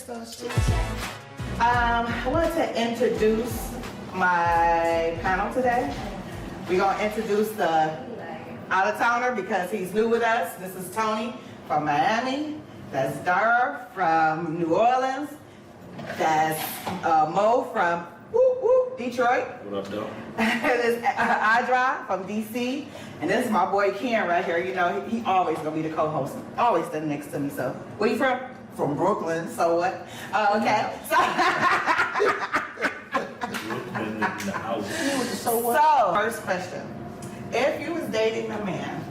I wanted to introduce my panel today. We're gonna introduce the out-of-towner because he's new with us. This is Tony from Miami. That's Dara from New Orleans. That's Mo from Detroit. What up, though? This is Adra from DC. And this is my boy Ken right here. You know, he always gonna be the co-host. Always standing next to me. So, where you from? From Brooklyn. So what? Okay. So, first question. If you was dating a man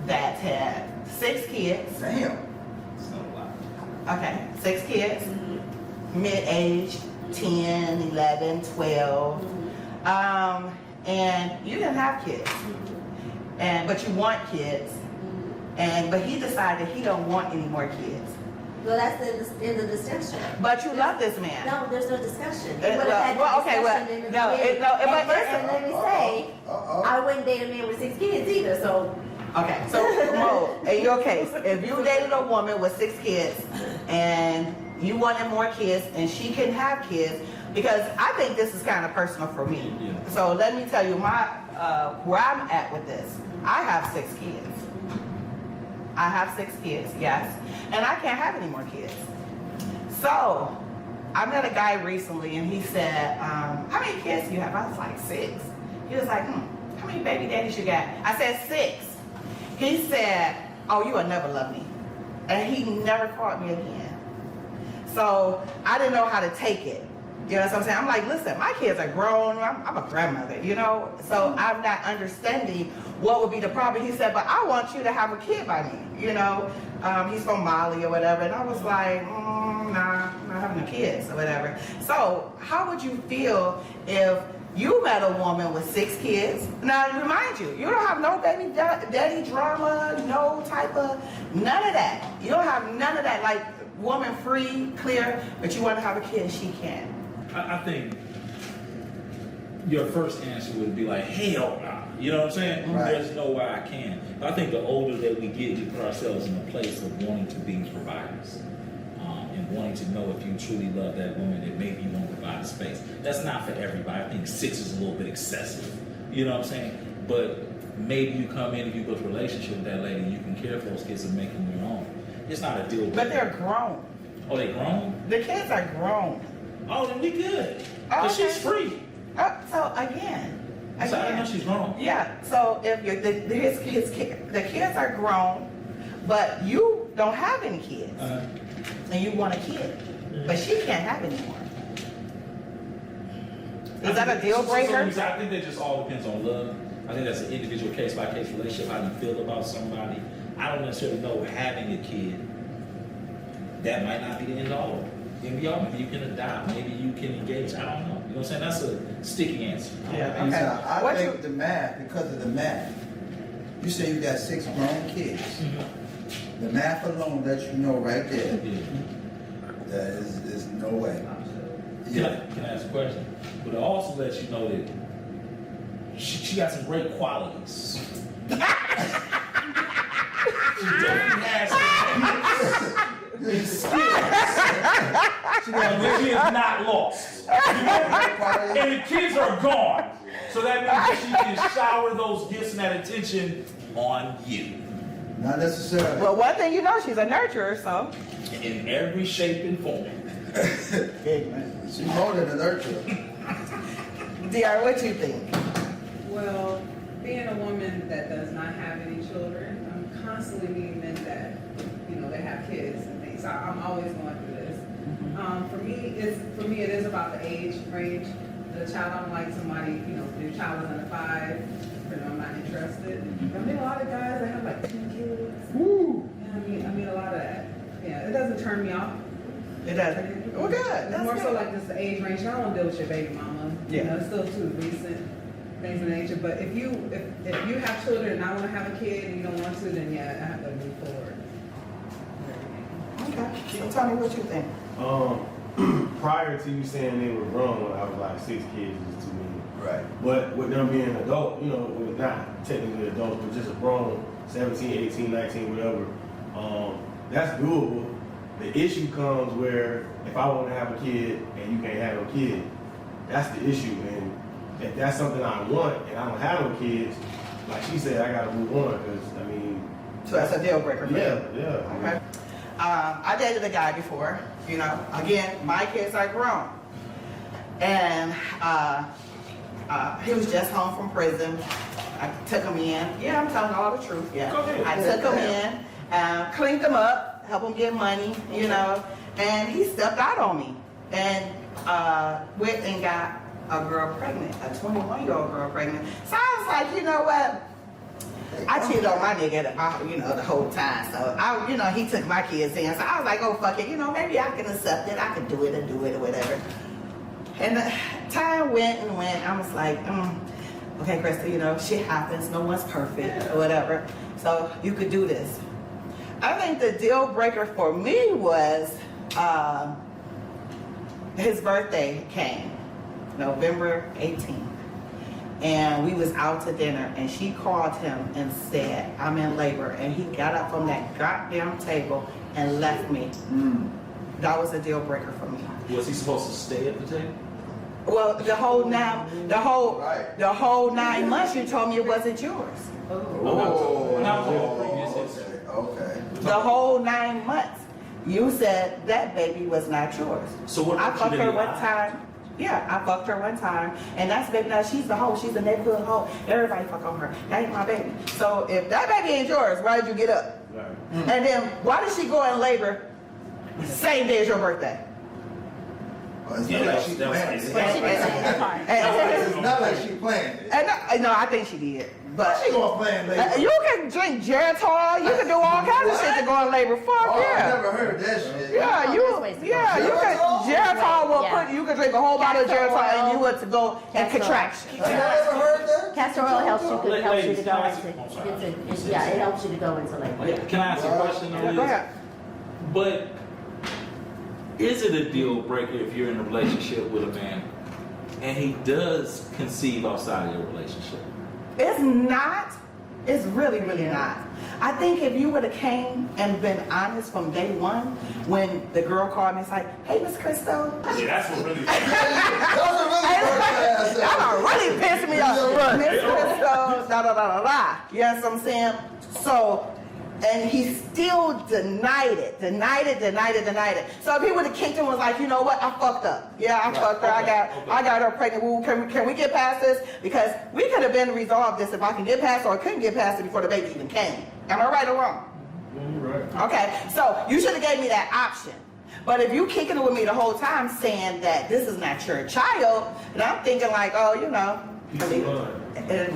that had 6 kids. Damn. Okay, 6 kids. Mid-age, 10, 11, 12. And you didn't have kids. But you want kids. But he decided he don't want any more kids. Well, that's in the discussion. But you love this man. No, there's no discussion. Let me say, I wouldn't date a man with 6 kids either, so. Okay, so Mo, in your case, if you dated a woman with 6 kids and you wanted more kids and she can have kids, because I think this is kind of personal for me. Yeah. So let me tell you where I'm at with this. I have 6 kids. I have 6 kids, yes. And I can't have any more kids. So I met a guy recently and he said, how many kids do you have? I was like, 6. He was like, how many baby daddies you got? I said, 6. He said, oh, you will never love me. And he never called me again. So I didn't know how to take it. You know what I'm saying? I'm like, listen, my kids are grown. I'm a grandmother, you know? So I'm not understanding what would be the problem. He said, but I want you to have a kid by me, you know? He's from Mali or whatever. And I was like, nah, I'm not having a kids or whatever. So how would you feel if you met a woman with 6 kids? Now, remind you, you don't have no baby daddy drama, no type of, none of that. You don't have none of that, like, woman free, clear, but you want to have a kid and she can't. I think your first answer would be like, hell nah. You know what I'm saying? Right. There's no way I can. But I think the older that we get, we put ourselves in a place of wanting to be providers. And wanting to know if you truly love that woman, that maybe you won't provide the space. That's not for everybody. I think 6 is a little bit excessive. You know what I'm saying? But maybe you come in and you build a relationship with that lady and you can care for those kids and make them your own. It's not a deal breaker. But they're grown. Oh, they grown? The kids are grown. Oh, then we good. But Okay. she's free. So again. So I know she's grown. Yeah. So if the kids are grown, but you don't have any kids, and you want a kid, but she can't have any more. Is that a deal breaker? I think that just all depends on love. I think that's an individual case-by-case relationship, how you feel about somebody. I don't necessarily know having a kid, that might not be the end all. Maybe you can adopt, maybe you can engage, I don't know. You know what I'm saying? That's a sticky answer. Yeah. Okay. Okay. I think the math, because of the math, you say you got 6 grown kids. The math alone lets you know right there that is no way. Can I ask a question? But it also lets you know that she got some great qualities. She definitely has some skills. She is not lost. And the kids are gone. So that means that she can shower those gifts and that attention on you. Not necessarily. Well, one thing you know, she's a nurturer, so. In every shape and form. She's more than a nurturer. DR, what you think? Well, being a woman that does not have any children, I'm constantly meeting men that, they have kids and things. I'm always going through this. For me, it is about the age range. The child, I don't like somebody, the child is under 5, I'm not interested. I mean, a lot of guys that have like 10 kids. Woo! Yeah, I mean a lot of that. Yeah, it doesn't turn me off. It doesn't. Well, good. It's That's more good. so like just the age range. I don't want to deal with your baby mama. Yeah. It's still too recent things of nature. But if you have children and I want to have a kid and you don't want to, then yeah, I have to move forward. Okay. Tell me what you think. Prior to you saying they were grown, when I was like 6 kids was too many. Right. But with them being adult, well, not technically adults, but just a grown 17, 18, 19, whatever, that's doable. The issue comes where if I want to have a kid and you can't have no kid, that's the issue. And if that's something I want and I don't have no kids, like she said, I gotta move on because I mean, So that's a deal breaker for you. yeah. Okay. I dated a guy before, you know, again, my kids are grown. And he was just home from prison. I took him in. Yeah, I'm telling all the truth, yeah. Go ahead. I took him in, cleaned him up, helped him get money, you know, and he stepped out on me. And went and got a girl pregnant, a 21-year-old girl pregnant. So I was like, you know what? I cheated on my nigga, you know, the whole time. So I, you know, he took my kids in. So I was like, oh fuck it, you know, maybe I can accept it. I can do it or whatever. And the time went and went. I was like, okay, Krista, you know, shit happens. No one's perfect or whatever. So you could do this. I think the deal breaker for me was his birthday came, November 18th. And we was out to dinner and she called him and said, I'm in labor. And he got up from that goddamn table and left me. That was a deal breaker for me. Was he supposed to stay at the table? Well, the whole 9 months you told me it wasn't yours. Okay. The whole 9 months you said that baby was not yours. So what? I fucked her one lie? time. Yeah, I fucked her one time, and that's baby. Now she's the hoe. She's the neighborhood hoe. Everybody fuck on her. That ain't my baby. So if that baby ain't yours, why did you get up? Right. And then why did she go in labor the same day as your birthday? Well, it's Yeah, not like that she was- that was- planned it. But she didn't. It's not like she planned it. No, I think she did. But She gonna plan later. you can drink Geritol. You can do all kinds of shit to go in labor. Fuck Oh, I yeah. never heard that shit. Yeah, you can Geritol will Yeah. put you can drink a whole bottle of Castor Geritol and oil. you would to go in Castor oil. contractions. You never heard that? Castor oil helps you to Ladies, go can I ask into, you- I'm sorry. yeah, it helps you to go into labor. Can I ask a question on Yeah, go this? ahead. But is it a deal breaker if you're in a relationship with a man and he does conceive outside of your relationship? It's not. It's really, really not. I think if you would have came and been honest from day one, when the girl called me, it's like, hey, Miss Crystal. Yeah, that's what really. Those are really birthday ass. Y'all really pissed me off. Miss Crystal, da da da da da. You know what I'm saying? So, and he still denied it. So if he would have kicked him and was like, you know what, I fucked up. Yeah, I fucked her. I got her pregnant. Well, can we get past this? Because we could have been resolved this if I can get past it or I couldn't get past it before the baby even came. Am I right or wrong? You're right. Okay, so you should have gave me that option. But if you kicking it with me the whole time saying that this is not your child, and I'm thinking like, oh, you know,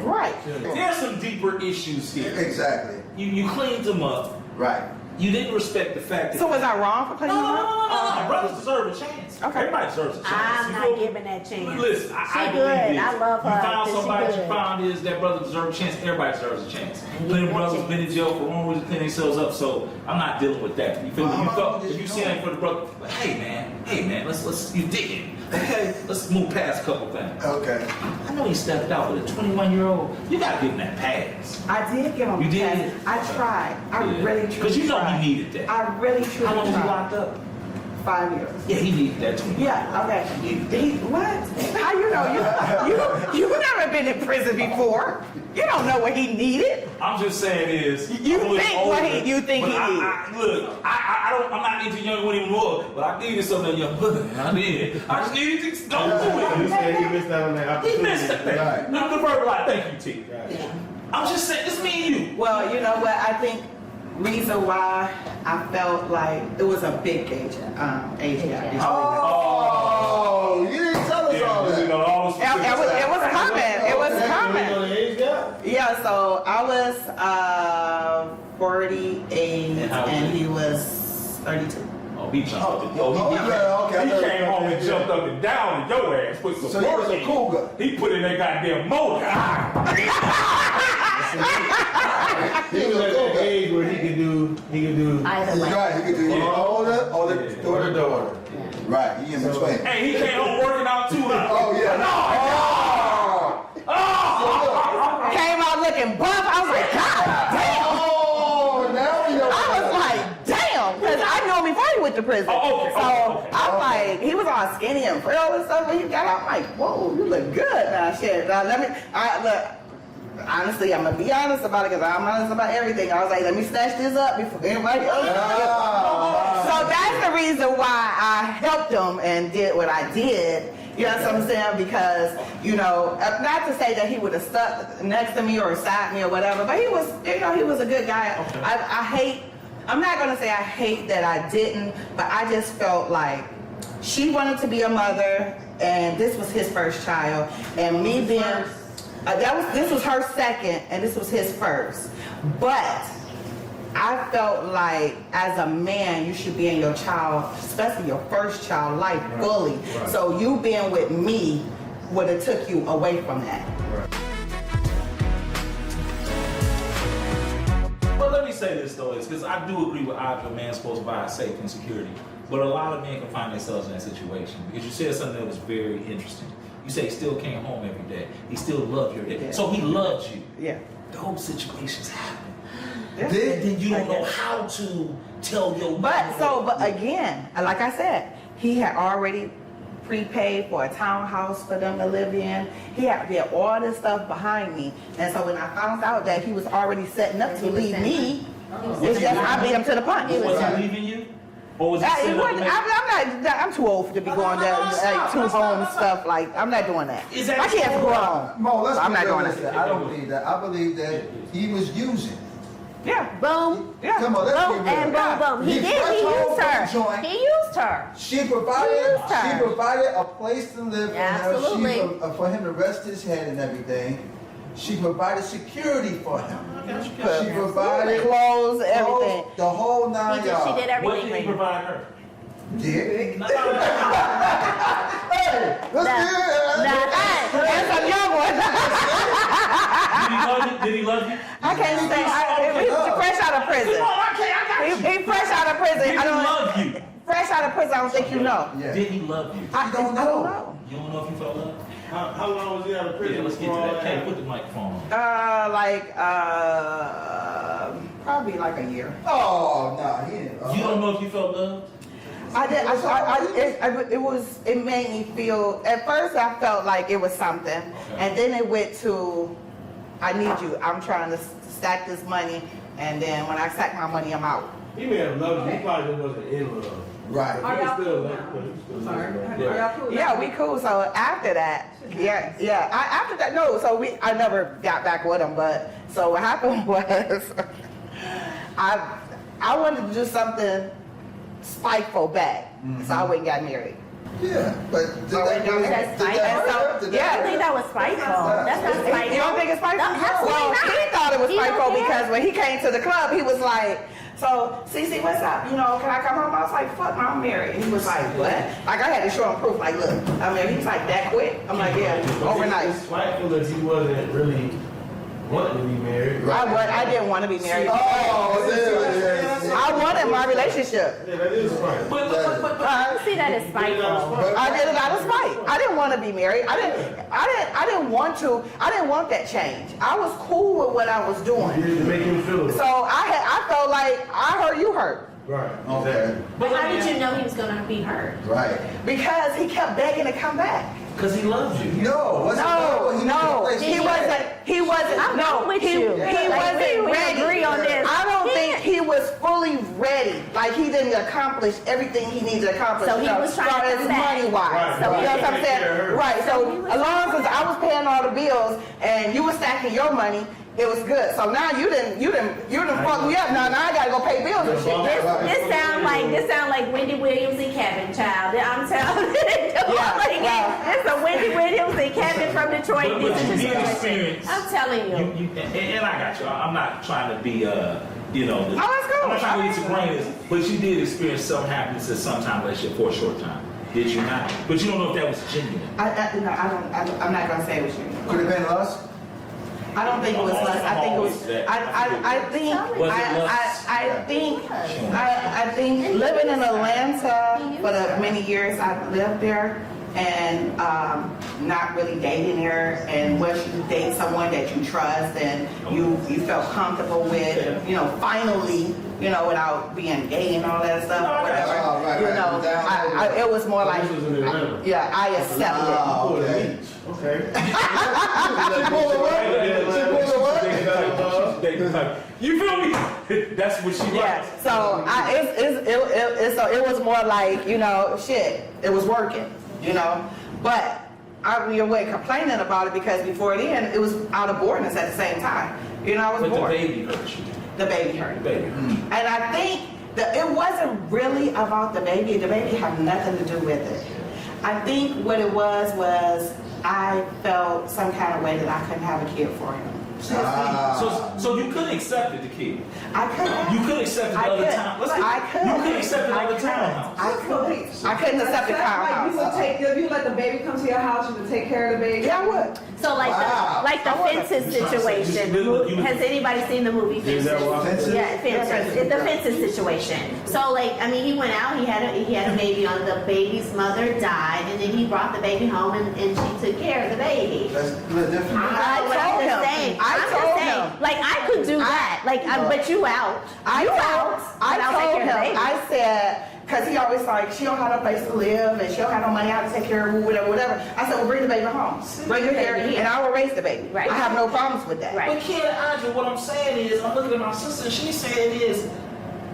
right. There's some deeper issues here. Exactly. You cleaned him up. Right. You didn't respect the fact that. So was I wrong for cleaning No, him no, up? no, no. Brothers deserve a chance. Okay. Everybody deserves a chance. I'm You not go- giving that chance. Listen, I She believe good. this. I love her. You found She somebody that you good. found is that brother deserves a chance. Everybody deserves a chance. And Plenty of you brothers want been in jail for wrong reason, cleaning themselves up. So I'm not dealing with that. You feel me? Well, You how felt long did if you you see know that for the brother, like, hey man, let's you digging. Okay, let's move past a couple things. Okay. I know he stepped out, but a 21-year-old, you gotta give him that pass. I did give him You a did? pass. I tried. I Yeah. really truly Because you know tried. he needed that. I really truly How long was he tried. locked up? 5 years. Yeah, he needed that too. Yeah, okay. What? How you know? You never been in prison before. You don't know what he needed. I'm just saying is You I'm a little think what older, you think but he look, I'm not into young women anymore, but I needed something young women. I did. I just needed to go You through it. said he missed out on that He opportunity. missed it. Right. I'm the verbal like, thank you, T. Right. I'm just saying, it's me and you. Well, you know what? I think reason why I felt like it was a big age gap. Oh, you didn't tell us all you that. know, all those It was coming. It was You coming. know the age gap? Yeah, so I was 48 And how old and was he? he was 32. Oh, he jumped up. And, Okay. he came home and jumped up and down in your ass. Put some So he was a work in. cougar. He put in that goddamn motor. He was at that age where he could do. Either He's way. right. You could do your older or the daughter. Right. He in between. Hey, he came home working out too. Oh yeah. Oh! Came out looking buff. I was like, God damn. Oh, now we know. I was like, damn, because I knew him before he went to to prison. Oh, okay, So okay. I'm like, he was all skinny and frail and stuff. When he got out, I'm like, whoa, you look good now. Shit, now look. Honestly, I'm gonna be honest about it because I'm honest about everything. I was like, let me snatch this up before anybody else. So that's the reason why I helped him and did what I did. You know what I'm saying? Because, you know, not to say that he would have stuck next to me or beside me or whatever, but he was, you know, he was a good guy. Okay. I'm not gonna say I hate that I didn't, but I just felt like she wanted to be a mother and this was his first child, and me being, this was her second and this was his first. But I felt like as a man, you should be in your child, especially your first child life fully. Right. So you being with me would have took you away from that. But let me say this though, is because I do agree with a man's supposed to provide safety and security. But a lot of men can find themselves in that situation. Because you said something that was very interesting. You say he still came home every day. He still loved your dad. Yeah. So he loved you. Yeah. Those situations happen. Yeah. And then you don't I know guess. how to tell your But again, like I said, he had already prepaid for a townhouse for them to live in. He had all this stuff behind me. And so when I found out that he was already setting up to leave me, it's just I beat him to the punch. Was he leaving you? Or was he It setting up to wasn't, make- I'm too old to be going to two home stuff. Like, I'm not doing that. Is that My kid's true? grown. Mo, let's So I'm be not doing realistic. that. I don't believe that. I believe that he was using. Yeah. Boom. Yeah. Come on, let's be Boom real. and boom, boom. He He did. He fresh home used from the her. joint. He used her. She He provided. used her. She provided a place to live for Absolutely. him. For him to rest his head and everything. She provided security for him. She provided Clothes, everything. the whole He 9 did, yards. she did What everything did for he him. provide her? Dick. No, no, no. Hey, let's Nah. get it. Nah. That's a young one. Did he love you? Did he love you? I can't say. He was fresh out of prison. Come on, I got you. He fresh out of prison. Did he I don't. love you? Fresh out of prison. I don't think you know. Yeah. Did he love you? I don't I don't know. know. You don't know if you felt love? How long was he out of prison? Yeah, let's get to before all that. Hey, happened? put the microphone on. Probably like a year. Oh, no, he didn't. You don't know if you felt love? I did. It made me feel. At first, I felt like it was something, and then it went to, I need you. I'm trying to stack this money, and then when I stack my money, I'm out. He may have loved you. He probably just wasn't in love. Right. Are He was y'all still cool like- now? but he was still Sorry. loving Are y'all cool now? Yeah, we cool. So after that, after that, no. So I never got back with him, but so what happened was, I wanted to do something spiteful back, so I went and got married. Yeah, but did Oh, that wait, really, that's did that spiteful. hurt? Did Yeah. I that think that was spiteful. That's not spiteful. You don't think it's spiteful? No, absolutely Well, not. he thought it was He don't spiteful care. because when he came to the club, he was like, so, Cece, what's up? You know, can I come home? I was like, fuck, no, I'm married. He was like, what? Like, I had to show him proof, like, look, I'm married. He was like, that quick? I'm like, yeah, overnight. It's spiteful that he wasn't really wanting to be married. I didn't want to be married. Oh, yeah. I wanted my relationship. Yeah, that is spiteful. But I see that as spiteful. I did it out of spite. I didn't want to be married. I didn't want to. I didn't want that change. I was cool with what I was You doing. did to make him feel it. So I felt like I hurt, you hurt. Right. Okay, But how did you know he was gonna be hurt? right. Because he kept begging to come back. because he loves you. No, what's No, he wasn't, I'm no, with he you. wasn't we ready. agree on this. I don't He think didn't- he was fully ready. Like he didn't accomplish everything he needed to accomplish. So he was trying to as far as come back. money wise. Right. So you know what I'm Take care of her. saying? Right. So he So was as long as I was paying all the bills and you were stacking your money, it was good. So now you didn't fuck me up. Now I gotta go pay bills and shit. This sound like Wendy Williams and Kevin, child. I'm telling you. It's a Wendy Williams and Kevin from Detroit. But This you is the did situation. experience. I'm telling you. And I got you. I'm not trying to be, you know, Oh, that's cool. I'm not trying to get your brain, but you did experience some happiness at some time relationship for a short time. Did you not? But you don't know if that was genuine. I'm not gonna say it was you. Could have been us. I don't think it was lust. I think it was. I think living in Atlanta for the many years I lived there, and not really dating her, and once you date someone that you trust and you felt comfortable with, you know, finally, you know, without being gay and all that stuff, or whatever, Oh, right, you right. know, it was more like, This was in Atlanta. yeah, I accept it. Oh, okay. Okay. You feel me? That's what she Yeah, likes. so it was more like, you know, shit, it was working, you know, but I wasn't complaining about it because before then, it was out of boredom at the same time. You know, I was But the bored. baby hurt you. The baby hurt. Baby. And I think that it wasn't really about the baby. The baby had nothing to do with it. I think what it was I felt some kind of way that I couldn't have a kid for him. So you could accept it, the kid. I couldn't. You could accept it I other could. time. I could. You could accept it I other could. townhouse. I couldn't accept the Like you townhouse. would take, if you let the baby come to your house, you would take care of the baby? Yeah, I would. So like Wow. the fences situation. Has anybody seen the movie Is that Fences? what- Fences? Yeah, fences. It's the fences situation. So like, I mean, he went out. He had a baby on. The baby's mother died, and then he brought the baby home, and she took care of the baby. That's a little different. I But I'm told just him. saying. I I'm told just saying. him. Like I could do that. Like, but you out. I You told, out. I but I'll take told care of the him, baby. I said, because he always like, she don't have no place to live and she don't have no money how to take care of her, whatever. I said, well, bring the baby home. Bring her here and I will raise the baby. Right. I have no problems with that. Right. But Kid Andre, what I'm saying is, I'm looking at my sister, and she's saying is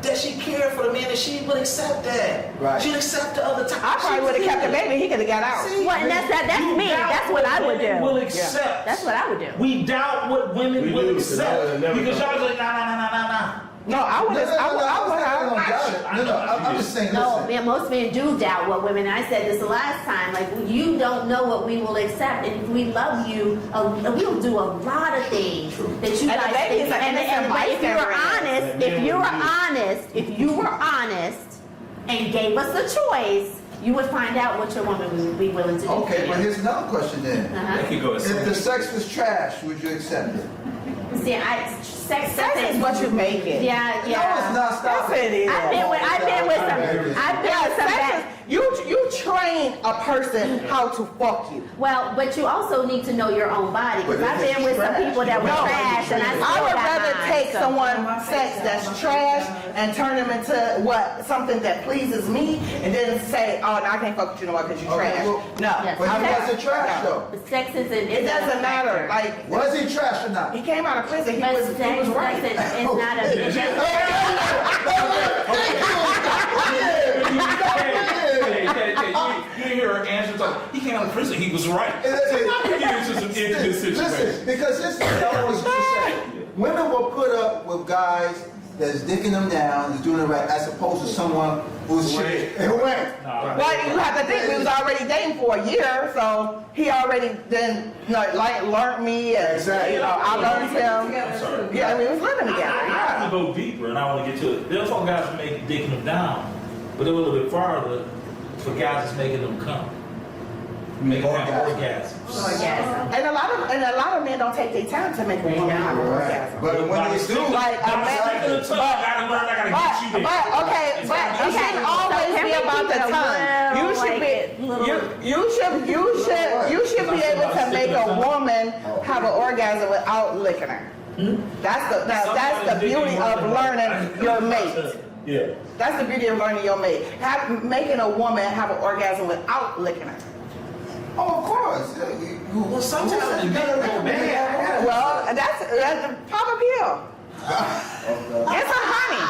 that she cared for the man and she would accept that. Right. She'd accept the other time. I probably would have kept the baby, he could have got out. Well, and that's You me. doubt That's what I would women do. Will accept. That's what I would do. We doubt what women We will do, 'cause I would've accept never because done y'all like nah. No, I would have, I'm just saying, No, listen. man, most men do doubt what women. I said this the last time. Like you don't know what we will accept, and if we love you, we'll do a lot of things that you And the guys baby think. is an And innocent but if you were bystander. honest, if you were honest, and gave us a choice, you would find out what your woman would be willing to do. Okay, for but you. here's another question then. Uh-huh. That could go If the sex was trash, would you accept it? See, sex Sex is what you make it. Yeah. No, it's not. Stop Yes, it is. I've been with some Sex bad. is, you train a person how to fuck you. Well, but you also need to know your own body. Because But I've if been with it's some trash, people that were No, trash, and I still I would got rather mine, take so. someone's sex that's trash and turn them into something that pleases me, and then say, oh, no, I can't fuck with you no more because you're Okay, trash. well- No, Yes. But I he would- wasn't trash no. though. The sex isn't. It doesn't matter. Like Was he trash or not? he came out of prison, he But was sex right. doesn't. It's not a. It doesn't- You didn't hear her answer. Talk. He came out of prison. He was right. He get into some intimate Listen, situations. because this is what I always used to say. Women will put up with guys that's dicking them down, is doing it right, as opposed to someone who's shit. Who ain't. Well, you have to think we was already dating for a year, so he already then learned me, and Exactly. you know I learned him. I'm sorry. Yeah, we was living together. I Yeah. have to go deeper, and I want to get to it. There's some guys who make dicking them down, but they go a little bit farther for guys that's making them come, making them have orgasms. Orgasm. And a lot of men don't take their time to make a woman have an orgasm. But when they do, Like a I'm man, sticking the tongue. I gotta learn. I gotta get you there. but it Okay, shouldn't so always can be we about keep the it a time. You little, should like, be little- you should be able to make a woman have an orgasm without licking her. That's the beauty of learning your mate. Yeah. That's the beauty of learning your mate. Making a woman have an orgasm without licking her. oh, of course. Well, sometimes you gotta go bad. Well, that's pop a pill. Get some honey.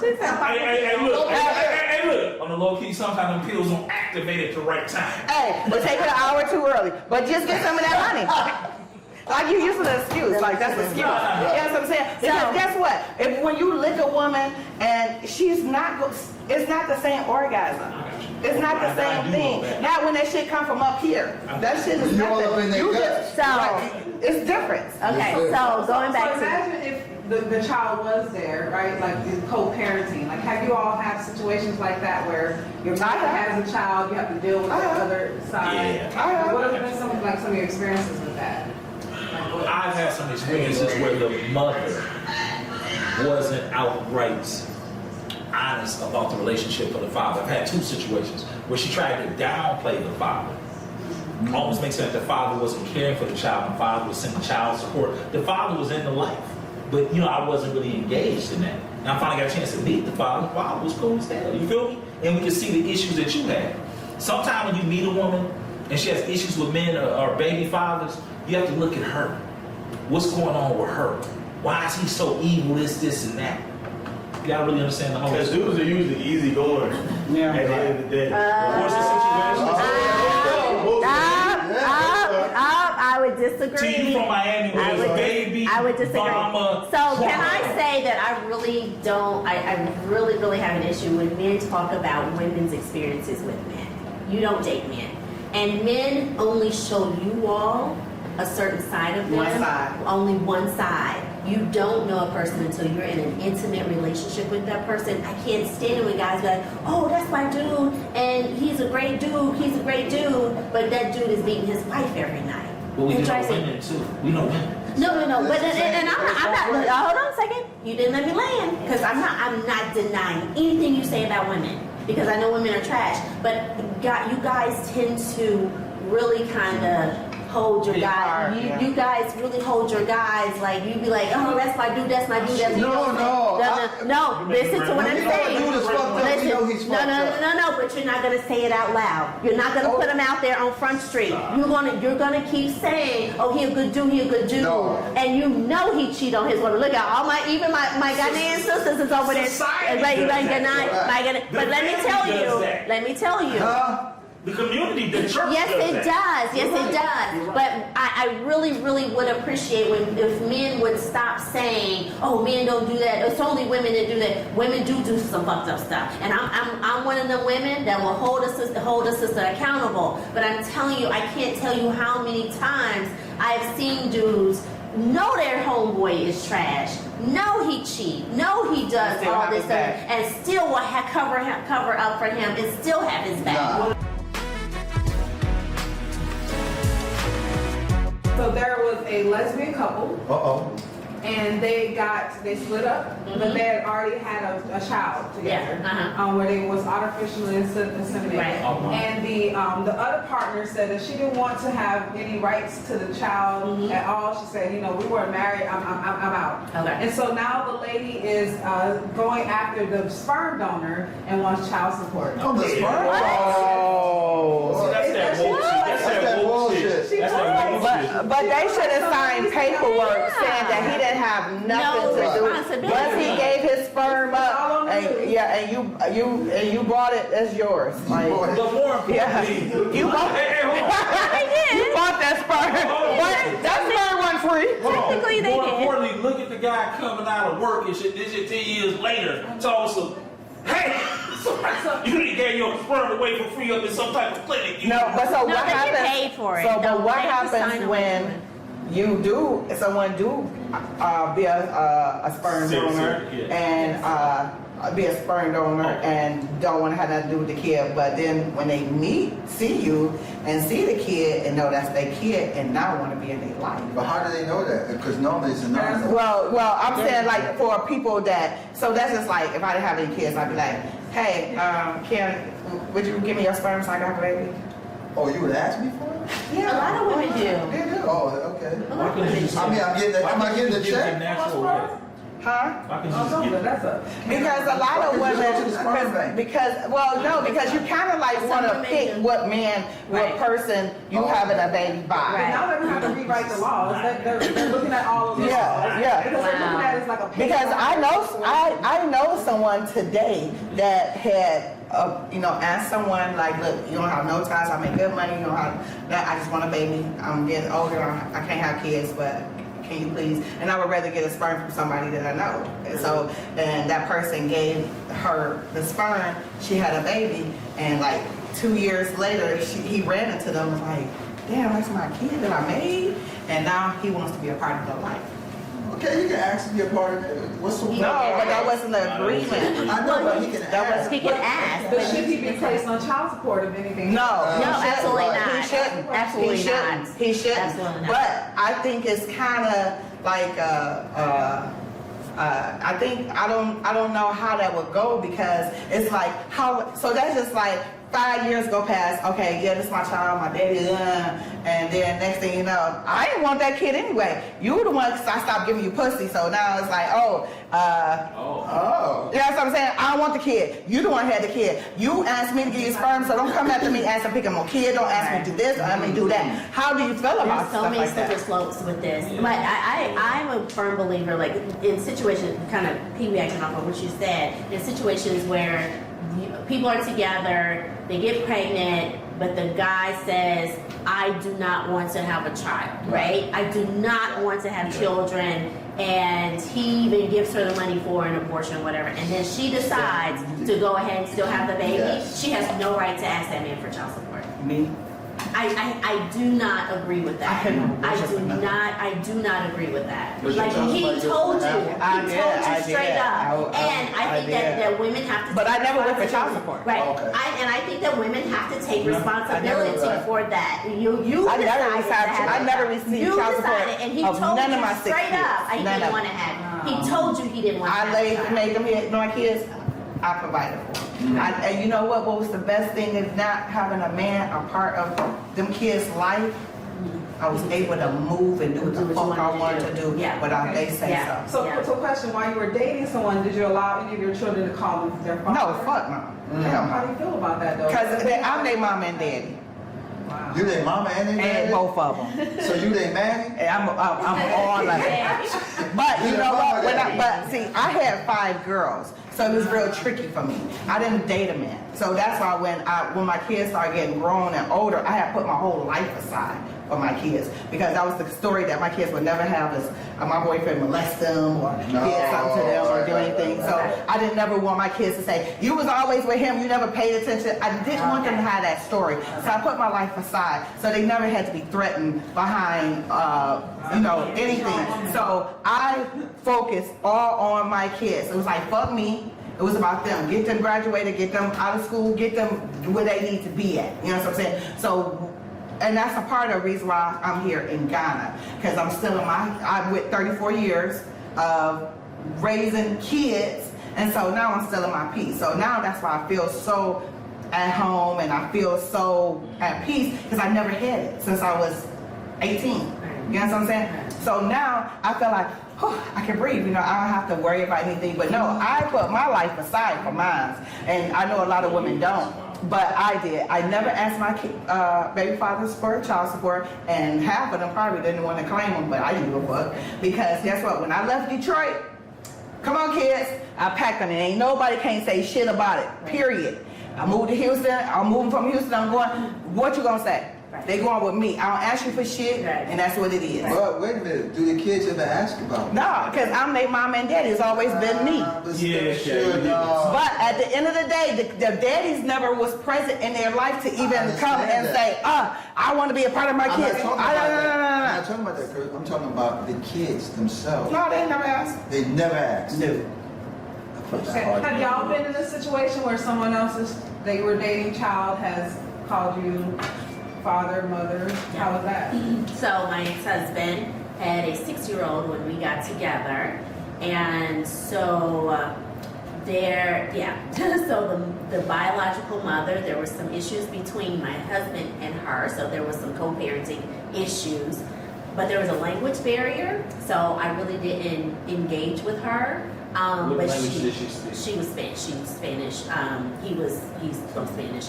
She said, Hey, look. On the low key, sometimes them pills don't activate at the right time. Hey, but take it an hour too early. But just get some of that honey. Like you using an excuse, like that's an excuse. You know what I'm saying? Because guess what? If when you lick a woman and she's not, it's not the same orgasm. It's not the same thing. Now when that shit come from up here, that shit is You all up in nothing. their You guts. just, right, it's different. okay, so going So back to. imagine if the child was there, right? Like in co-parenting. Like, have you all had situations like that where your mother has a child, you have to deal with the other side? Yeah. What have been some of your experiences with that? Like, what- I've had some experiences where the mother wasn't outright honest about the relationship with the father. I've had two situations where she tried to downplay the father almost makes sense that the father wasn't caring for the child, the father was sending child support. The father was in the life. But I wasn't really engaged in that. And I finally got a chance to meet the father. The father was cool as hell, you feel me? And we could see the issues that you had. Sometimes when you meet a woman and she has issues with men or baby fathers, you have to look at her. What's going on with her? Why is he so evil, this, and that? You gotta really understand the whole Because dudes are usually easy going at the end of the day. What's the situation? I would disagree. Team from Miami was a baby. I would disagree. Mama, So can I say that I really don't, I really have an issue when men talk about women's experiences with men. You don't date men. And men only show you all a certain side of them. One side. Only one side. You don't know a person until you're in an intimate relationship with that person. I can't stand it when guys be like, oh, that's my dude, and he's a great dude, but that dude is beating his wife every night. But we It know drives me- women too. We know women. No, but and I'm not. Look, hold on a second. You didn't let me land because I'm not denying anything you say about women because I know women are trash. But you guys tend to really kind of hold your Be guy. hard, yeah. You guys really hold your guys like you be like, oh, that's my dude, that's my dude, that's no. Listen to what I'm saying. Dude is fucked up, we know he's No, fucked up. but you're not gonna say it out loud. You're not gonna put him out there on Front Street. You're gonna keep saying, oh, he a good dude, No. and you know he cheat on his woman. Look at all my Ghanaian sisters is over there. Society Like, does that. but let me family tell does you. that. Let me tell you. The community, the church Yes, does it that. does. Yes, it does. But I really would appreciate if men would stop saying, "Oh, men don't do that. It's only women that do that." Women do some fucked up stuff, and I'm one of the women that will hold a sister accountable. But I'm telling you, I can't tell you how many times I've seen dudes know their homeboy is trash, know he cheat, know he does Still all have this his stuff, back. and still will cover up for him and still have his back. Nah. So there was a lesbian couple, Uh-oh. and they split up, but they had already had a child together, Yeah, where they was artificially inseminated. Right. Uh-huh. And the other partner said that she didn't want to have any rights to the child at all. She said, we weren't married. I'm out. Okay. And so now the lady is going after the sperm donor and wants child support. Oh, the sperm? Oh. See, that's that woke shit. That's that woke shit. That's that woke shit. But they should have signed paperwork saying that he didn't have nothing to do. responsibility. Once he gave his sperm all on up, the and, news. yeah, and you bought it as yours. Like, bought it. But more importantly, yeah, you bought Hey, hold on. you bought that sperm. But that sperm wasn't free. Hold on. Technically, they More did. importantly, look at the guy coming out of work and shit. This shit 10 years later. Told some, hey, you didn't get your sperm away for free up in some type of clinic. No, but so No, what but you happens? paid for it. So, No, but what they have to sign happens away when someone be a sperm Seriously, donor yeah. and be a sperm donor and don't want to have nothing to do with the kid, but then when they see you and see the kid and know that's their kid and now want to be in their life. But how do they know that? Because normally it's anonymous. Well, I'm saying like for people so that's just like if I didn't have any kids, I'd be like, hey, Kim, would you give me your sperm so I can have a baby? Oh, you would ask me for it? A lot of women do. They do. Oh, okay. Why couldn't you just I mean, am I getting the give it check? a natural way? Huh? Why couldn't you Oh, just no, give that's a. Because a lot of Why couldn't you women, just go to the sperm bank? because you kind of like Some want to women pick do. what man, what Right. person you Oh. having a baby But by. now they're gonna have to rewrite the laws. They're looking at all of the Yeah, laws. yeah. Because they're looking at it as like a. Because I know someone today that had, asked someone like, look, you don't have no ties, I make good money, you don't have, I just want a baby, I'm getting older, I can't have kids, but can you please? And I would rather get a sperm from somebody that I know. And that person gave her the sperm, she had a baby, and like 2 years later, he ran into them and was like, damn, that's my kid that I made, and now he wants to be a part of their life. Okay, you can ask to be a part of it. What's the No, but that wasn't the agreement. I know, but he can ask. He can ask. But should he be placed on child support if anything? No, No, he shouldn't. absolutely not. He shouldn't. Absolutely he shouldn't. not. He shouldn't. Absolutely not. But I think it's kind of like I don't know how that would go because it's like how. So that's just like 5 years go past, okay, yeah, this is my child, my daddy, and then next thing you know, I didn't want that kid anyway. You were the one, cause I stopped giving you pussy, so now it's like, Oh. you know what I'm saying? I don't want the kid. You the one who had the kid. You asked me to give you sperm, so don't come after me asking to pick up my kid. Don't ask me to do this, or ask me to do that. How do you feel about There's so stuff many like slippery that? slopes with this. Yeah. But I'm a firm believer, like in situations, kind of piggybacking off of what you said, in situations where people are together, they get pregnant, but the guy says, I do not want to have a child, right? I do not want to have children. And he even gives her the money for an abortion or whatever. And then she decides to go ahead and still have the baby. Yes. She has no right to ask that man for child support. Me? I do not agree with that. I couldn't I worship another. do not agree with that. But you Like talking he about your told you, friend? I he did, told I you straight did. up. And I think that women have to. But take I never went for child responsibility. support. Right. Okay. I think that women have to take No, responsibility right. for that. You I never decided received- to have I it. never received You child support decided, and he of told none you of my 6 straight kids. up. He None didn't of want to them. have it. He told you he didn't want to I have laid, it. made them my kids. I provided for them. And you know what? What was the best thing is not having a man a part of them kids' life. I was able to move and do what Do the what you fuck I wanted to wanted do. to do Yeah. without Okay. they say Yeah. so. So, Yeah. so question, while you were dating someone, did you allow any of your children to call them their father? No, fuck no. Hell How do no. you feel about that though? Because I'm their mom and daddy. Wow. You they mama and they And daddy? both of them. So you they mammy? And I'm all of it. But you know what? But see, I had 5 girls, so it was real tricky for me. I didn't date a man, so that's why when my kids started getting grown and older, I had put my whole life aside for my kids because that was the story that my kids would never have is my boyfriend molest them or did something to them or do anything. So I didn't never want my kids to say you was always with him, you never paid attention. I didn't want them to have that story, so I put my life aside so they never had to be threatened behind anything. So I focused all on my kids. It was like fuck me. It was about them. Get them graduated, get them out of school, get them where they need to be at. You know what I'm saying? So, and that's a part of the reason why I'm here in Ghana. Because I'm with 34 years of raising kids. And so now I'm still in my peace. So now that's why I feel so at home and I feel so at peace because I never had it since I was 18. You know what I'm saying? So now I feel like, I can breathe, I don't have to worry about anything. But no, I put my life aside for mine. And I know a lot of women don't, but I did. I never asked my baby fathers for child support, and half of them probably didn't want to claim them, but I didn't give a fuck. Because guess what? When I left Detroit, come on kids, I packed them and ain't nobody can't say shit about it, period. I moved to Houston, I'm moving from Houston, I'm going, what you gonna say? Right. They going with me. I don't ask you for shit, Right. and that's what it is. But wait a minute, do the kids ever ask about it? No, because I'm their mom and daddy. It's always been me. But Yeah, still, yeah, sure, yeah. no. But at the end of the day, the daddies never was present in their life to even understand come and that. say, I want to be a part of my I'm not kids. talking about that. I'm No. not talking about that, Kurt. I'm talking about the kids themselves. No, they never asked. They never asked. No. Okay. Have y'all been in a situation where someone else's that you were dating child has called you father, mother? How was that? So my ex-husband had a 6-year-old when we got together, and so so the biological mother, there were some issues between my husband and her, so there was some co-parenting issues, but there was a language barrier, so I really didn't engage with her. What But language did she speak? She was Spanish. She was Spanish. He's from Spanish.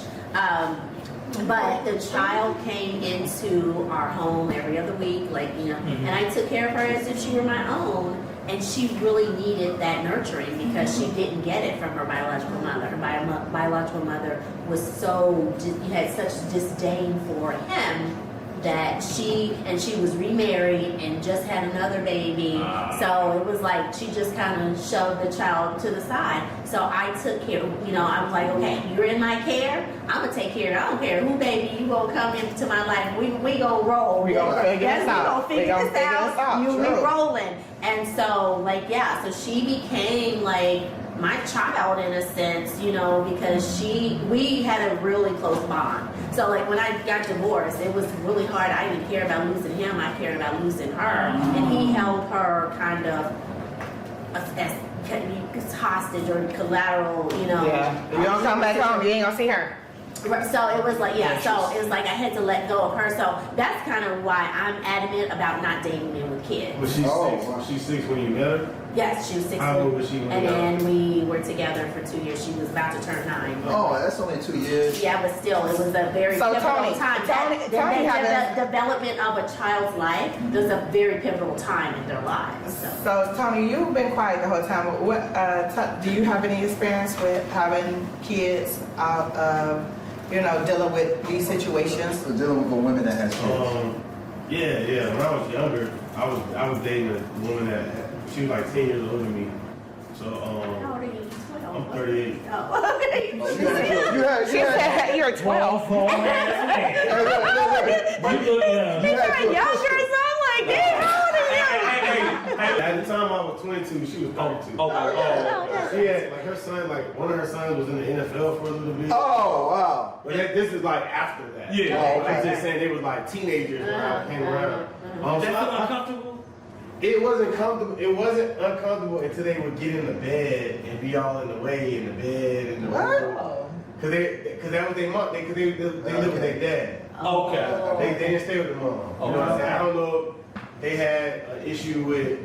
But the child came into our home every other week, and I took care of her as if she were my own. And she really needed that nurturing because she didn't get it from her biological mother. Her biological mother had such disdain for him that she was remarried and just had another baby. So it was like she just kind of shoved the child to the side. So I took care, I was like, okay, you're in my care, I'm gonna take care of it. I don't care who baby, you gonna come into my life, we gonna roll. We gonna figure this out. We gonna figure this out. You be Sure. rolling. And so so she became like my child in a sense, because we had a really close bond. So like when I got divorced, it was really hard. I didn't care about losing him, I cared about losing her. And he held her kind of as hostage or collateral, Yeah. If you don't come back home, you ain't gonna see her. Right, so it was like, yeah, so it was like I had to let go of her. So that's kind of why I'm adamant about not dating men with kids. Was she Oh, 6? wow. Was she 6 when you met her? Yes, she was 16. How old was she when And you met her? then we were together for 2 years. She was about to turn 9. Oh, that's only 2 years. Yeah, but still, it was a very So pivotal Tony- time. Tony That had development of a child's life was a very pivotal time in their lives. So. So Tony, you've been quiet the whole time. What do you have any experience with having kids out of, dealing with these situations? So dealing with a woman that has kids. Yeah. When I was younger, I was dating a woman that she was like 10 years older than me. So How old are you? 12? I'm 38. Oh, okay. You had, She said you're 12. You look young. You're younger, so I'm like, damn, how old are you? At the time I was 22, she was 32. Okay. She had like her son, like one of her sons was in the NFL for a little bit. Oh, wow. But this is like after that. Yeah. Oh, I'm okay. just saying they was like teenagers when I came around. Does So that feel uncomfortable? it wasn't comfortable. It wasn't uncomfortable until they would get in the bed and be all in the way in the bed and the What? Cause that was their mom. They live with their dad. Okay. They didn't stay with the mom. You know what I'm saying? I don't know if they had an issue with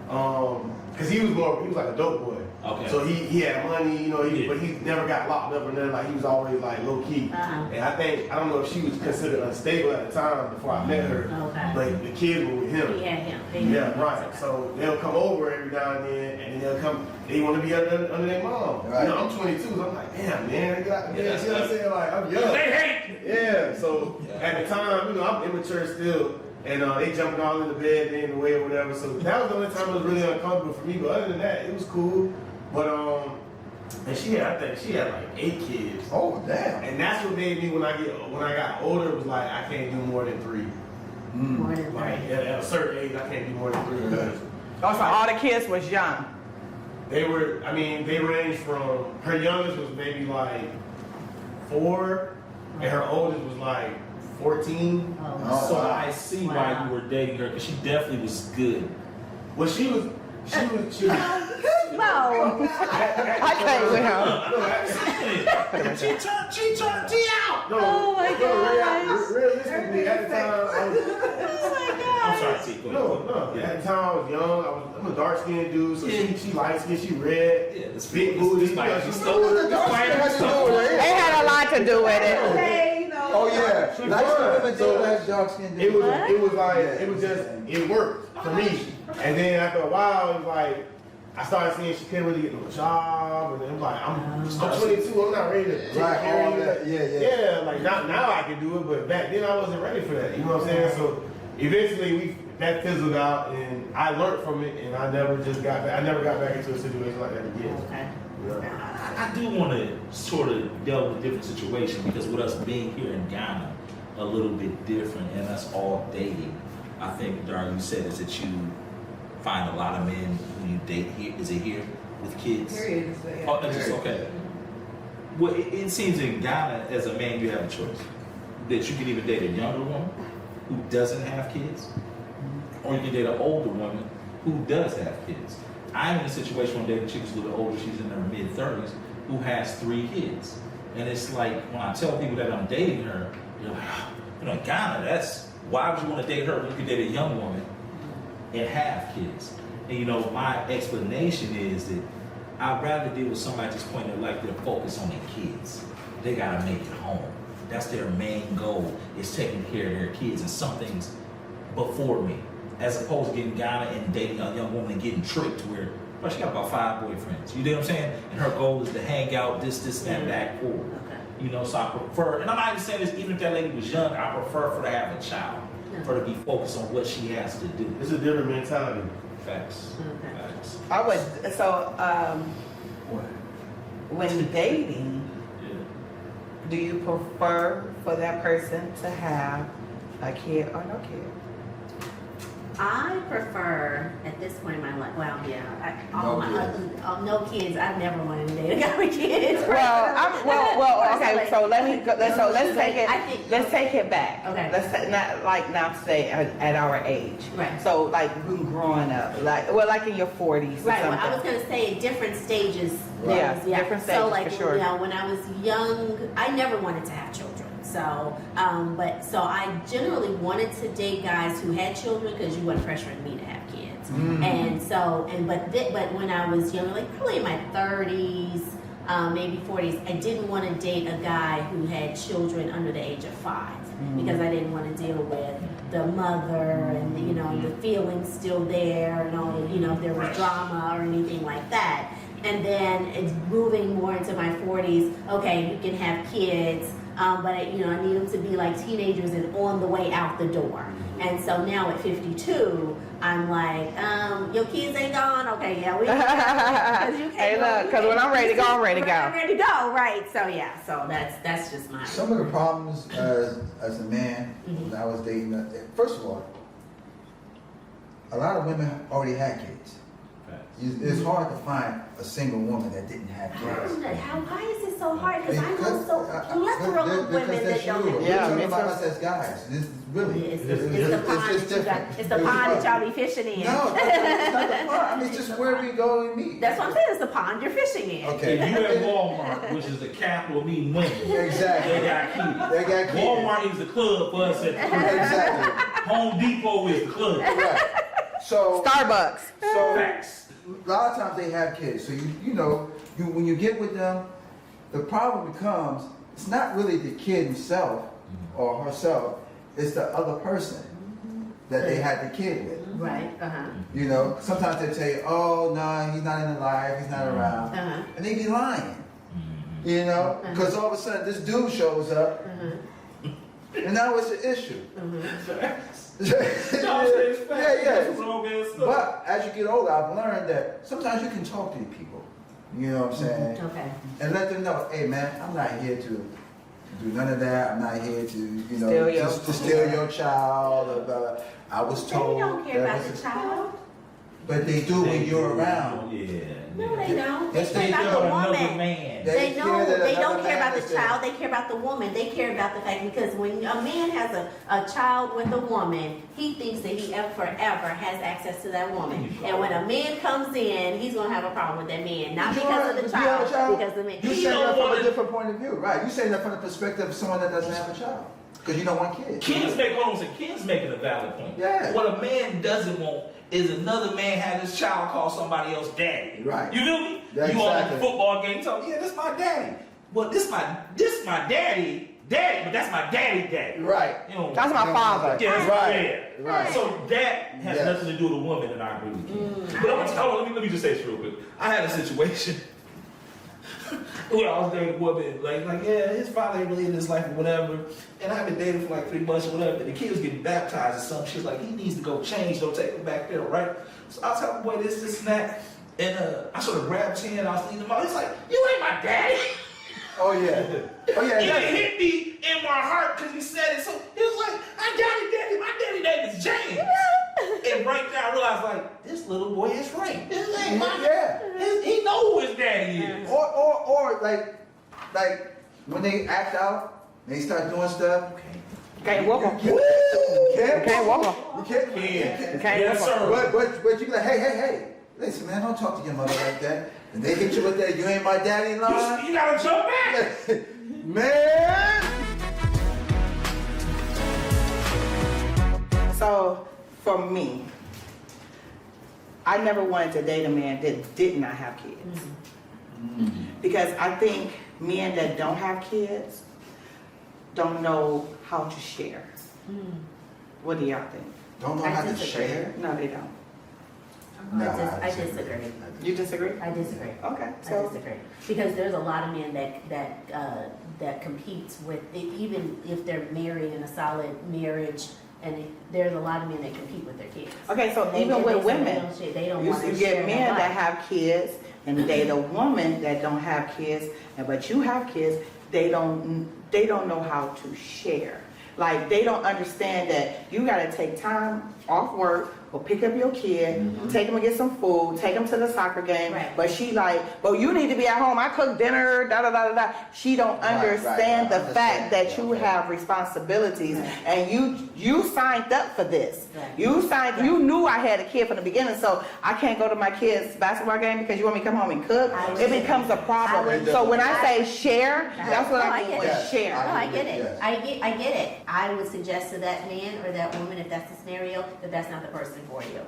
cause he was like a dope boy. Okay. So he had money, Yeah. but he never got locked up or nothing. Like he was always like low key. Uh-huh. And I don't know if she was considered unstable at the time before I met her. Okay. But the kids were with him. Yeah, him. Yeah, right. So they'll come over every now and then, and then they want to be under their mom. Right. I'm 22, so I'm like, damn, man, get out the bed. Yeah. See what I'm saying? Like, I'm young. They hate. Yeah, so at the time, I'm immature still, and they jumping all in the bed, they in the way or whatever. So that was the only time it was really uncomfortable for me. But other than that, it was cool. But and I think she had like 8 kids. Oh, damn. And that's what made me when I got older, it was like I can't do more than 3. More than Like three. at a certain age, I can't do more than 3 because Also, all the kids was young. they ranged from, her youngest was maybe like 4, and her oldest was like 14. Oh, So I see why you were dating her, because she definitely was good. Well, she was. no. I can't with him. She turned T out. No, Oh my gosh. Realistically, at the time, I was, I'm sorry, T. Go no. ahead. At the time, I was young. I'm a dark skinned dude, so Yeah. she light skinned, she red, Yeah, this big booty. this might be She stolen. What does the dark skin have to do with it? They had a lot to do with it. Okay, Oh, yeah. Light skin women So- don't have dark skin. It was like, Yeah. it was just, it worked for me. And then after a while, it was like, I started seeing she couldn't really get no job, and then I'm like, I'm 22, I'm not ready to take Right, care all of you. that. Yeah. Yeah, like now I can do it, but back then I wasn't ready for that. You know what I'm saying? So eventually that fizzled out, and I learned from it, and I never got back into a situation like that again. Okay. You know? I do want to sort of delve with a different situation, because with us being here in Ghana, a little bit different, and us all dating, I think, Dar, you said is that you find a lot of men who you date here. Is it here with kids? Period. is the- Oh, that's just okay. Well, it seems in Ghana, as a man, you have a choice. That you can either date a younger woman who doesn't have kids, or you can date an older woman who does have kids. I'm in a situation where I'm dating a chick who's a little older, she's in her mid-30s, who has 3 kids. And it's like, when I tell people that I'm dating her, they're like, oh, in Ghana, why would you want to date her when you can date a young woman and have kids? And my explanation is that I'd rather deal with somebody at this point in their life that focus on their kids. They gotta make it home. That's their main goal, is taking care of their kids, and some things before me. As opposed to getting Ghana and dating a young woman and getting tricked where, well, she got about 5 boyfriends. You know what I'm saying? And her goal is to hang out, this, that, back, forward. Okay. So I prefer, and I'm not even saying this, even if that lady was young, I prefer for her to have a child. For her to be focused on what she has to do. It's a different mentality. Facts. Okay. Facts. I would, when dating, Yeah. do you prefer for that person to have a kid or no kid? I prefer at this point in my life. Well, yeah, no kids. I've never wanted to date a guy with kids. Okay. So let's take it. I think- Let's take it back. Okay. Let's not like now say at our age. Right. So like when growing up, like in your 40s or Right. something. Well, I was gonna say different stages. Yeah, was, different So stages, like, for sure. you know, when I was young, I never wanted to have children. So, so I generally wanted to date guys who had children because you weren't pressuring me to have kids. And so, but when I was younger, like probably in my 30s, maybe 40s, I didn't want to date a guy who had children under the age of 5 because I didn't want to deal with the mother and the feelings still there and all, if there was drama or anything like that. And then it's moving more into my 40s. Okay, you can have kids, but I need them to be like teenagers and on the way out the door. And so now at 52, I'm like, your kids ain't gone. Okay, yeah, we. Hey, look, because when I'm ready to go, I'm ready to go. I'm ready to go, right? So yeah, so that's just my. Some of the problems as a man when I was dating, first of all, a lot of women already had kids. It's hard to find a single woman that didn't have kids. Why is it so hard? Because I know so plethora of women that don't have Yeah, We're me talking about too. us as guys. This is really. It's the pond that y'all be fishing in. No, it's not the pond. I mean, it's just where we go and meet. That's what I'm saying. It's the pond you're fishing in. Okay. If you at Walmart, which is the capital of meeting women, Exactly. they got kids. They got kids. Walmart is the club for us. Exactly. Home Depot is the club. Right. So. Starbucks. So. Facts. A lot of times they have kids, so when you get with them, the problem becomes it's not really the kid himself or herself, it's the other person that they had the kid with. Right. Sometimes they tell you, "Oh no, he's not in the life, he's not around," and they be lying. Because all of a sudden this dude shows up, and now it's an issue. But as you get older, I've learned that sometimes you can talk to people. You know what I'm saying? Okay. And let them know, hey man, I'm not here to do none of that. I'm not here to, to steal your child. I was told. They don't care that about was the child. But they do when you're around. Yeah. No, they don't. They Yes, care they about do. the Another woman. man. They They know. care that They another don't care man about is the there. child. They care about the woman. They care about the fact because when a man has a child with a woman, he thinks that he forever has access to that woman. And when a man comes in, he's gonna have a problem with that man, not because of the child, because the man. You say that from a different point of view, right? You say that from the perspective of someone that doesn't have a child. Because you don't want kids. Kids making a valid point. Yeah. What a man doesn't want is another man have his child call somebody else daddy. Right. You feel me? Yeah, you on exactly. the football game telling yeah, this my daddy. Well, this my daddy, but that's my daddy. Right. You know, That's my father. yeah, that's Right. my dad. Right. So that has Yes. nothing to do with a woman, and I agree with you. But I'm gonna tell let me just say this real quick. I had a situation where I was dating a woman, like, yeah, his father ain't really in his life or whatever. And I've been dating for like 3 months or whatever. And the kid was getting baptized or something. She's like, he needs to go change, don't take him back there, right? So I was telling boy this, and that. And I sort of grabbed his hand, I was leaning him out. He's like, you ain't my daddy. Oh yeah. Oh yeah. It hit me in my heart because he said it. So he was like, I got it, daddy. My daddy name is James. And right there I realized like, this little boy is right. His name, he know who his daddy is. Or like when they act out, they start doing stuff. Can't walk on. You Can't walk on. You can't. Can't Yes, walk on. sir. But you be like, hey, listen, man, don't talk to your mother like that. And they hit you with that, you ain't my daddy line. You gotta jump back. Man. So for me, I never wanted to date a man that did not have kids. Because I think men that don't have kids don't know how to share. What do y'all think? Don't know I how to disagree. share. No, they don't. I disagree. You disagree? I disagree. Okay, I so disagree because there's a lot of men that competes with even if they're married in a solid marriage, and there's a lot of men that compete with their kids. okay, so They- even they with don't- women, they don't you want to get share men their that life. have kids and date a woman that don't have kids, but you have kids. They don't know how to share. Like they don't understand that you got to take time off work go pick up your kid, take him to get some food, take him to the soccer game. Right. But she like, well, you need to be at home. I cook dinner, da da da da da. She don't Right, understand right. the fact that Yeah, you yeah. have responsibilities, Right. and you signed up for this. Right. You knew I had a kid from the beginning, so I can't go to my kid's basketball game because you want me to come home and cook. I It would- becomes a I problem. would- So when I say share, that's what No, I I mean get with it. share. No, I get Yes. it. I get it. I would suggest to that man or that woman, if that's the scenario, that that's not the person for you.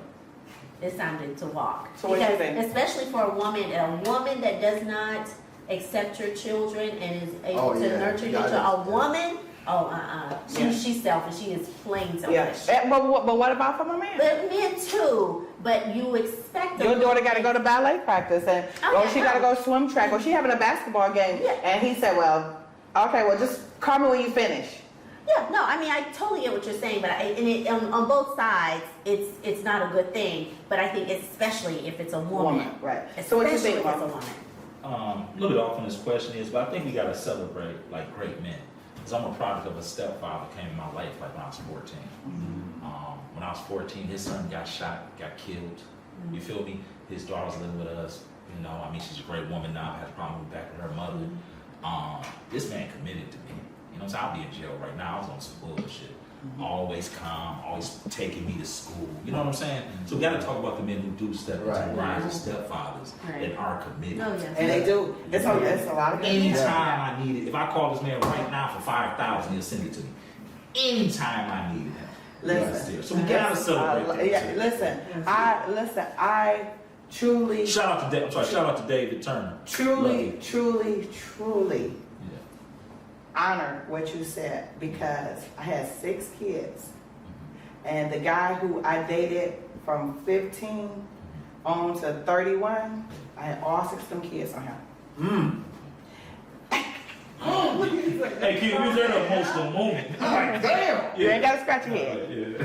It's time to walk. So what do you Because think? especially for a woman that does not accept your children and is able Oh, to yeah. nurture your Yeah, child, a yeah. woman, Yeah. she's selfish. She is plain Yeah. selfish. But what about for my man? But men too. But you expect Your daughter got to go to ballet practice, and Oh, yeah, she got to go swim track, or she having a basketball game, Yeah. and he said, well, okay, well, just call me when you finish. Yeah, no, I mean, I totally get what you're saying, but on both sides, it's not a good thing. But I think especially if it's a woman. Right. So what you Especially think, if it's a Mom? woman. A little bit off on this question is, but I think we gotta celebrate like great men. Cause I'm a product of a stepfather came in my life like when I was 14. When I was 14, his son got shot, got killed. You feel me? His daughter's living with us. You know, I mean, she's a great woman now. Has a problem back with her mother. This man committed to me. You know, so I'll be in jail right now. I was on some bullshit. Always calm, always taking me to school. You know what I'm saying? So we gotta talk about the men who do step into Right. the rise of stepfathers Right. and are committed. No, yes. And they do. It's a lot of Anytime I need it, if I call this man right now for 5,000, he'll send it to me. Anytime I need it. Listen. So we gotta celebrate that. Yeah, too. listen. I truly, Shout out to David Turner. truly, Love truly you. honor what you said, because I had 6 kids, and the guy who I dated from 15 on to 31, I had all 6 of them kids on him. Hey, Q, was there an emotional moment? Damn! You ain't gotta scratch your head. Yeah.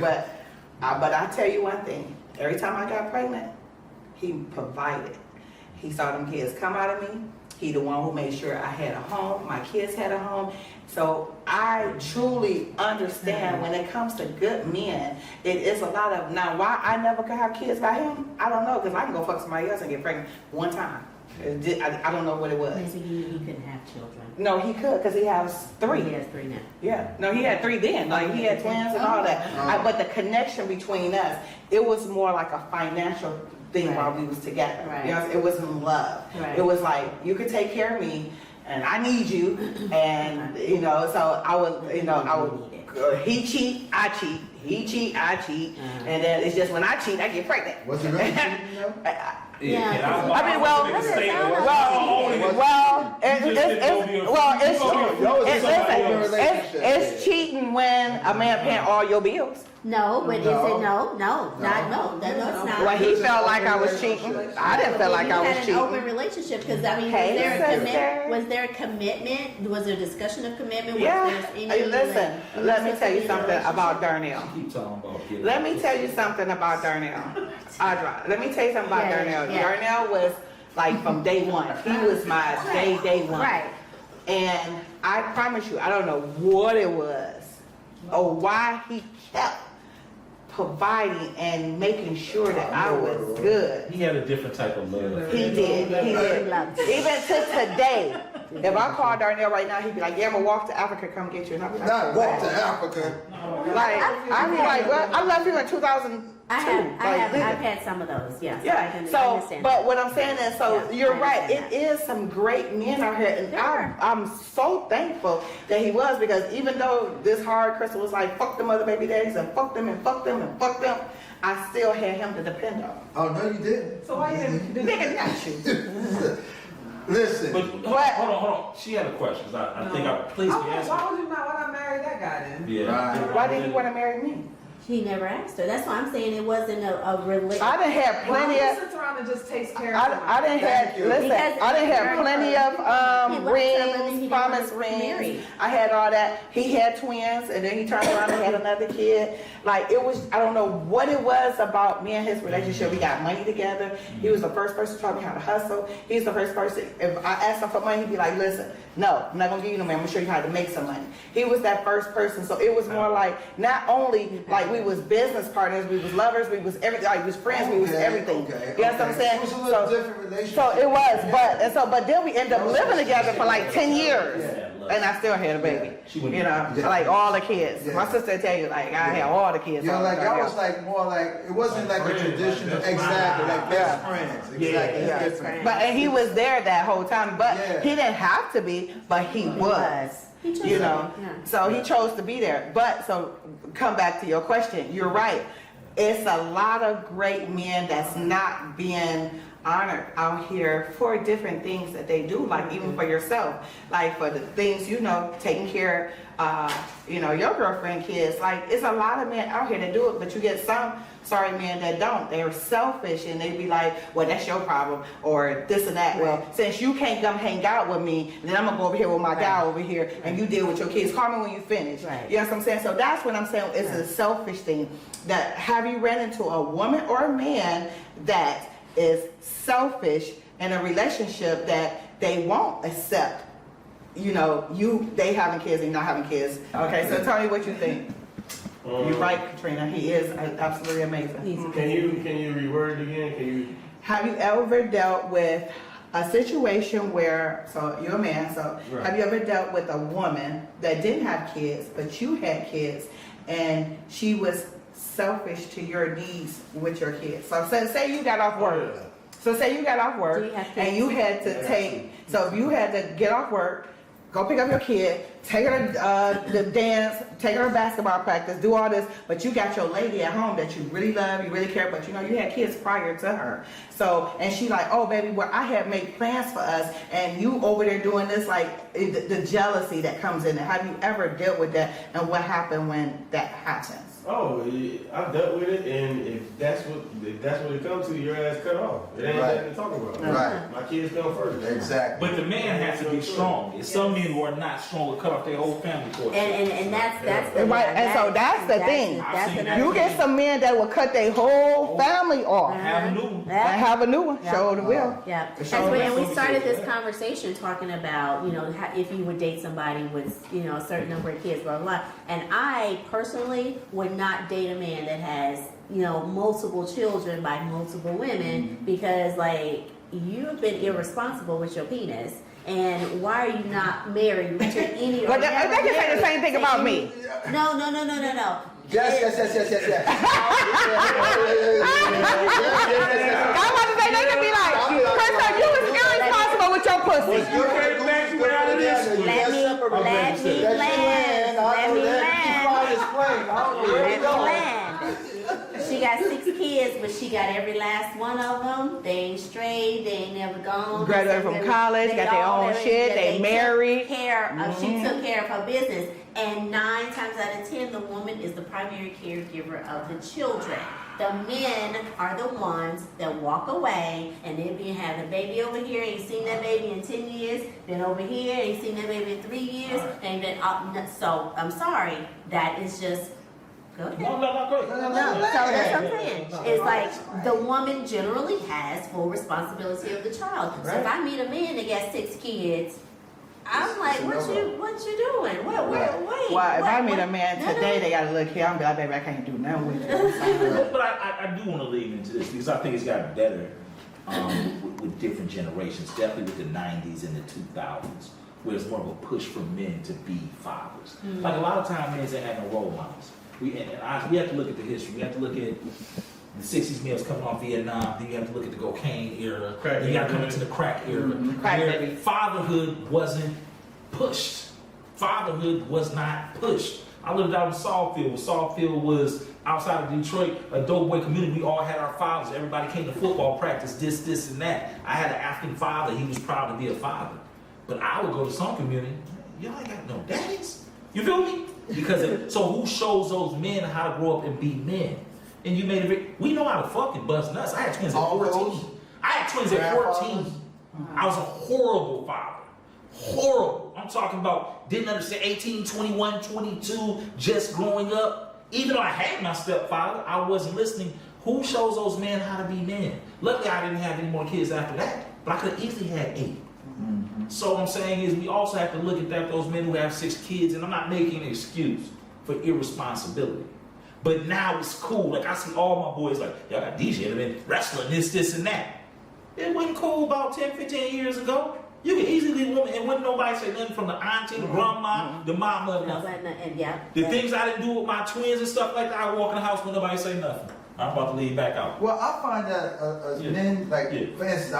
But I tell you one thing. Every time I got pregnant, he provided. He saw them kids come out of me. He the one who made sure I had a home. My kids had a home. So I truly understand when it comes to good men, it is a lot of, now why I never could have kids by him, I don't know, because I can go fuck somebody else and get pregnant one time. I don't know what it was. Maybe he couldn't have children. No, he could, because he has 3. He has 3 now. Yeah, no, he had 3 then, like he had twins and all that. But the connection between us, it was more like a financial thing Right. while we was together. Right. You know, it wasn't love. Right. It was like, you could take care of me, and I need you, and you know, so I would, he cheat, I cheat. He cheat, I cheat, and then it's just when I cheat, I get pregnant. Was he really cheating, you know? Yeah. I mean, well, make a statement. it's cheating when a man paying all your bills. No, but is it no? No, it's not. Well, he felt like I was cheating. I didn't feel like I was You had an open cheating. relationship, because I mean, Hey, sister. was there a commitment? Was there a discussion of commitment? Was Yeah. there any, Hey, listen, like, let me tell you something relationship? about Darnell. Keep talking about kids. Let me tell you something about Darnell. Audra, let me tell you something about Yeah, Darnell. yeah. Darnell was like from day one. He was my day one. Right. And I promise you, I don't know what it was or why he kept providing and making sure that I was good. He had a different type of love. He did. He did. Loved. Even to today, if I call Darnell right now, he'd be like, "Yeah, I'm gonna walk to Africa, come get you." And I'll be like, Not walk to Africa. like, I'd be like, "Well, I left you in 2002." I've had some of those, yes. I Yeah. can So, understand. but what I'm saying is, so Yeah, you're I right. It understand is some great men out here, and There are. I'm so thankful that he was, because even though this hard Crystal was like, "Fuck them other baby daddies and fuck them and fuck them and fuck them," I still had him to depend on. Oh, no, you didn't. So why you didn't do Nigga, not you. Listen. But hold on. She had a question. 'Cause I think please be Why answered. would you not marry that guy then? Yeah. Right. Why didn't you want to marry me? He never asked her. That's why I'm saying it wasn't a relationship. I done had plenty Why of. he sits around and just takes care of I didn't Thank have, you. listen, Because I didn't have it's plenty very of He loved her, but then he rings, didn't promise want to get rings. married. I had all that. He had twins, and then he turned around and had another kid. Like, it was, I don't know what it was about me and his relationship. We got money together. He was the first person to taught me how to hustle. He's the first person, if I asked him for money, he'd be like, "Listen, no, I'm not gonna give you no money. I'm gonna show you how to make some money." He was that first person. So it was more like, not only, like, we was business partners, we was lovers, we was everything, like we was friends, we was everything. You know what I'm saying? It was a little different relationship. So it was, but then we ended up living together for like 10 years. Yeah. And I still had a baby. She You wouldn't- know, Yeah. like all the kids. Yeah. My sister tell you, like, I had all the kids. You know, all like the y'all time. was like more like, it wasn't like a friends, traditional, like best exactly, friends. like best Yeah. friends. Yeah. Exactly, Yeah. it's different. But and he was there that whole time, but Yeah. he didn't have to be, but he was. He chose You it, know, yeah. so he chose to be there. But so come back to your question. You're right. It's a lot of great men that's not being honored out here for different things that they do, like even for yourself, like for the things, you know, taking care you know, your girlfriend, kids. Like it's a lot of men out here that do it, but you get some sorry men that don't. They're selfish and they be like, well, that's your problem, or this and that. Well, since you can't come hang out with me, then I'm gonna go over here with my guy over here and you deal with your kids. Call me when you finish. Right. You know what I'm saying? So that's what I'm saying. It's a selfish thing. That have you ran into a woman or a man that is selfish in a relationship that they won't accept? You know, they having kids and not having kids. Okay, so tell me what you think. You're right, Katrina. He is absolutely amazing. Can you reword it again? Can you? Have you ever dealt with a situation where, so you're a man, so Right. have you ever dealt with a woman that didn't have kids, but you had kids, and she was selfish to your needs with your kids? So say you got off work. So say you got off work Do you have kids? and you had to take, so if you had to get off work, go pick up your kid, take her to the dance, take her to basketball practice, do all this, but you got your lady at home that you really love, you really care, but you know you had kids prior to her. So, and she like, oh baby, well I had made plans for us, and you over there doing this, like the jealousy that comes in. Have you ever dealt with that, and what happened when that happens? Oh, yeah, I've dealt with it, and if that's what it comes to, your ass cut off. It ain't Right. nothing to talk about. Right. My kids come first. Exactly. But the man has to be strong. If some men who are not strong will cut off their whole family for it. And that's the Right, and so that's the thing. I've seen that. You get some men that will cut their whole family off Have a new one. and have a new one. Yeah. Show the will. Yeah, For and sure. and we started this conversation talking about, you know, if you would date somebody with, you know, a certain number of kids, blah, blah, blah. And I personally would not date a man that has, you know, multiple children by multiple women, because, like, you've been irresponsible with your penis. And why are you not married to any? But or they never can say the married same thing to about any- me. No. Yes. I'm about to say they can be like, Krista, you was irresponsible with your pussy. Let me land. She got 6 kids, but she got every last one of them. They ain't straight. They ain't never gone. Graduated from college, got their all own married, shit, they took married. care of, she took care of her business. And 9 times out of 10, the woman is the primary caregiver of the children. The men are the ones that walk away, and they be having a baby over here, ain't seen that baby in 10 years, then over here, ain't seen that baby in 3 years, and then so I'm sorry, that is just, go ahead. No, great. No, so that's what I'm saying. It's like the woman generally has full responsibility of the child. So if I meet a man that got 6 kids, I'm like, what you doing? Wait. Well, if I meet a man No, no. today, they got a little kid, I'm be like, baby, I can't do nothing with you. But I do want to lead into this because I think it's gotten better with different generations, definitely with the 90s and the 2000s, where it's more of a push for men to be fathers. Like a lot of times, men ain't have no role models. We have to look at the history. We have to look at the 60s males coming off Vietnam. Then you have to look at the cocaine era. Crack Then you got to come era. into the crack era. Crack where babies. fatherhood wasn't pushed. Fatherhood was not pushed. I lived out in Saltfield. Saltfield was outside of Detroit, a dope boy community. We all had our fathers. Everybody came to football practice, this, and that. I had an African father. He was proud to be a father. But I would go to some community, y'all ain't got no daddies. You feel me? So who shows those men how to grow up and be men? And you made it. We know how to fucking bust nuts. I had twins at All 14. those I had twins at 14. I was a horrible father. Horrible. I'm talking about didn't understand 18, 21, 22, just growing up. Even though I had my stepfather, I wasn't listening. Who shows those men how to be men? Luckily, I didn't have any more kids after that, but I could have easily had 8. So what I'm saying is we also have to look at that, those men who have 6 kids, and I'm not making an excuse for irresponsibility. But now it's cool. Like I see all my boys like, y'all got DJ that been wrestling this and that. It wasn't cool about 10, 15 years ago. You could easily leave women and wouldn't nobody say nothing from the auntie, the grandma, the mama, nothing. And yeah. The things I didn't do with my twins and stuff like that, I walk in the house when nobody say nothing. I'm about to leave back out. Well, I find that as Yeah. men, like, Yeah. for instance,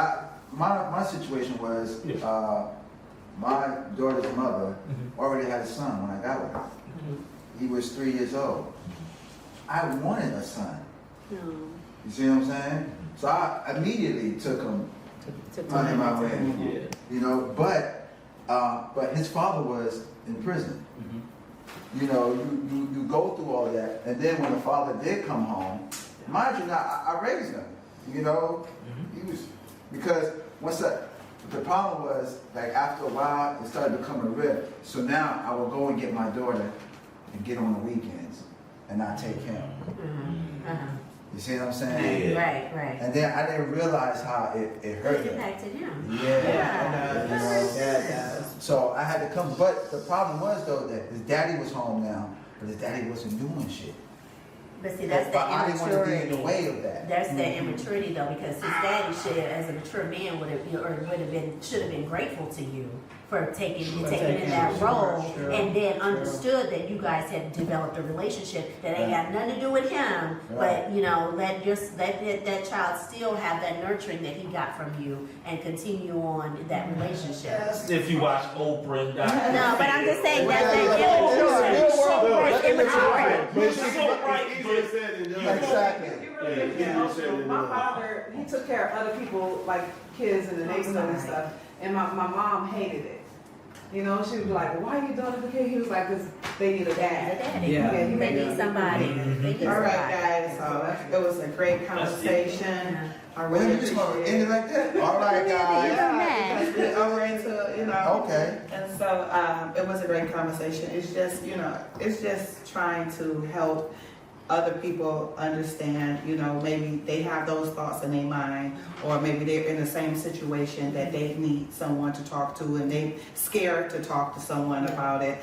my situation was, Yeah. my daughter's mother already had a son when I got with her. He was 3 years old. I wanted a son. You see what I'm saying? So I immediately took him under my wing. Yeah. You know, but his father was in prison. You know, you go through all that, and then when the father did come home, mind you, I raised him. You know, he was, because the problem was, like, after a while, it started becoming a rip. So now I would go and get my daughter and get on the weekends, and not take him. You see what I'm saying? Yeah. Right. And then I didn't realize how it hurt It him. impacted him. Yeah. You know? Yeah, it does. So I had to come, but the problem was though that his daddy was home now, but his daddy wasn't doing shit. But see, that's But I didn't want to be in the immaturity. way of that. That's that immaturity though, because his daddy should, as a mature man, should have been grateful to you for taking in that role, Sure. and then understood that you guys had developed a relationship that ain't got nothing to do with him, but you know, let that child still have that nurturing that he got from you, and continue on that relationship. If you watch Oprah and No, but I'm just saying that's that immature. But It's it's so right, easier said than done. Exactly. You really Yeah, get yeah, emotional. sure, My yeah. father, he took care of other people, like kids and the neighborhood and stuff, and my mom hated it. You know, she would be like, well, why are you doing it for kids? He was like, because they need a The dad. daddy. Yeah. They need somebody. They need All right, somebody. guys, so it was a great conversation. I Well, really you just gonna appreciate end it it. like that? All right, guys. Yeah, because we're over into, you know. Okay. And so, it was a great conversation. It's just, you know, it's just trying to help other people understand, you know, maybe they have those thoughts in their mind, or maybe they're in the same situation that they need someone to talk to and they scared to talk to someone about it,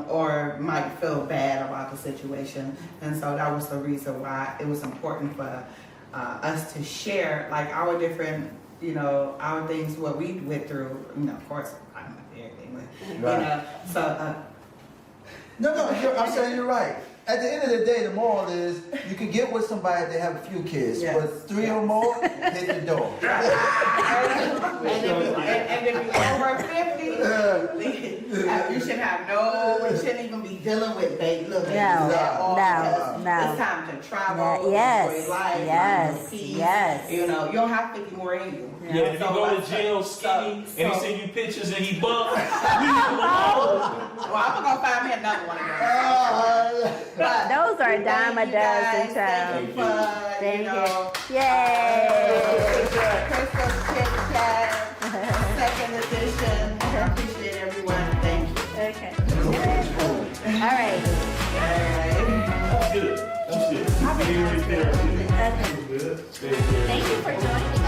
or might feel bad about the situation. And so that was the reason why it was important for us to share, like, our different, you know, our things, what we went through. You know, of course, I'm not everything, but, you Right. know, so, No, I'm saying you're right. At the end of the day, the moral is you can get with somebody if they have a few kids, Yes. but 3 or more, hit the door. and if you're over 50, you should have you shouldn't even be dealing with look at all because no. it's time to travel, Yes, enjoy life, yes, find your peace. yes. You know, you don't have 50 more in you. Yeah, if you go to jail skinny and he send you pictures and he bugged, leave him alone. Well, I'm gonna find me another one again. But Those are a dime a thank you guys. dozen, child. Thank you for, Thank you know, you. Yay! Crystal Chit Chat, second edition. I appreciate everyone. Thank you. Okay. All right. Good. You should. Okay. Thank you for joining